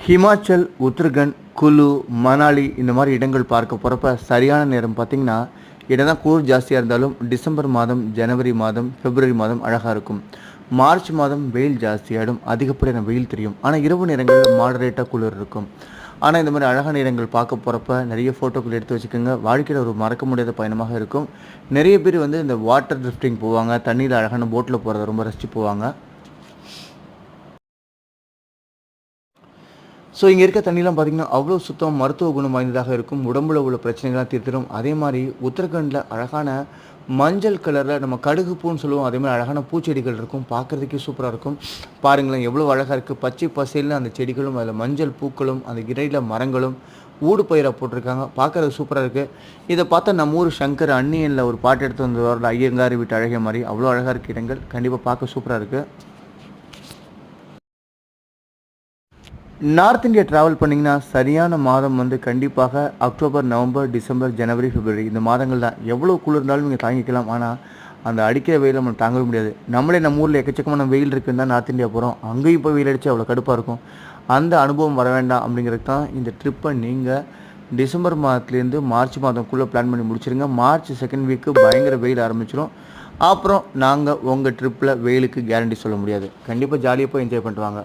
ஹிமாச்சல், உத்தரகண்ட், குலு, மணாலி இந்த மாதிரி இடங்கள் பார்க்க போகிறப்ப சரியான நேரம் பார்த்திங்கன்னா, இடம் குளிர் ஜாஸ்தியாக இருந்தாலும் டிசம்பர் மாதம், ஜனவரி மாதம், பிப்ரவரி மாதம் அழகாக இருக்கும். மார்ச் மாதம் வெயில் ஜாஸ்தியாகிடும், அதிகப்படியான வெயில் தெரியும். ஆனால் இரவு நேரங்களில் மாடரேட்டாக குளிர் இருக்கும். ஆனால் இந்த மாதிரி அழகான இடங்கள் பார்க்க போகிறப்ப நிறைய ஃபோட்டோக்கள் எடுத்து வச்சுக்கோங்க. வாழ்க்கையில் ஒரு மறக்க முடியாத பயணமாக இருக்கும். நிறைய பேர் இந்த வாட்டர் ட்ரிஃப்டிங் போவாங்க, தண்ணியில் அழகான போட்டில் போகிறத ரொம்ப ரசித்து போவாங்க. ஸோ இங்கே இருக்க தண்ணிலாம் பார்த்திங்கன்னா அவ்வளோ சுத்தம், மருத்துவ குணம் வாய்ந்ததாக இருக்கும். உடம்புல உள்ள பிரச்சனைகள்லாம் தீர்த்திடும். அதே மாதிரி உத்தரகண்டில் அழகான மஞ்சள் கலரில் நம்ம கடுகு பூன்னு சொல்லுவோம். அதே மாதிரி அழகான பூச்செடிகள் இருக்கும். பார்க்குறதுக்கே சூப்பராக இருக்கும். பாருங்களேன் எவ்வளோ அழகாக இருக்குது. பச்சை பசேல்னு அந்த செடிகளும், அதில் மஞ்சள் பூக்களும், அந்த இடையில மரங்களும் ஊடு பயிராக போட்டிருக்காங்க. பார்க்குறது சூப்பராக இருக்குது. இதை பார்த்தா நம்ம ஊர் சங்கர் அன்னியனில் ஒரு பாட்டு எடுத்து வந்து வரல, ஐயங்கார் வீட்டு அழகிய மாதிரி அவ்வளோ அழகாக இருக்க இடங்கள். கண்டிப்பாக பார்க்க சூப்பராக இருக்குது. நார்த் இந்தியா ட்ராவல் பண்ணிங்கன்னா சரியான மாதம் கண்டிப்பாக அக்டோபர், நவம்பர், டிசம்பர், ஜனவரி, பிப்ரவரி இந்த மாதங்கள் தான். எவ்வளோ குளிர் இருந்தாலும் நீங்கள் தாங்கிக்கலாம். ஆனால் அந்த அடிக்கிற வெயில் நம்ம தாங்கவே முடியாது. நம்மளே நம்ம ஊரில் எக்கச்சக்கமான வெயில் இருக்குன்னு தான் நார்த் இந்தியா போகிறோம். அங்கேயும் இப்போ வெயில் அடித்து அவ்வளோ கடுப்பாக இருக்கும். அந்த அனுபவம் வர வேண்டாம் அப்படிங்கிறது தான் இந்த ட்ரிப்பை நீங்கள் டிசம்பர் மாதத்துலேருந்து மார்ச் மாதம்குள்ளே பிளான் பண்ணி முடிச்சிருங்க. மார்ச் செகண்ட் வீக்கு பயங்கர வெயில் ஆரம்பிச்சிடும். அப்புறம் நாங்கள் உங்கள் ட்ரிப்பில் வெயிலுக்கு கேரண்டி சொல்ல முடியாது. கண்டிப்பாக ஜாலியாக போய் என்ஜாய் பண்ணிட்டு வாங்க.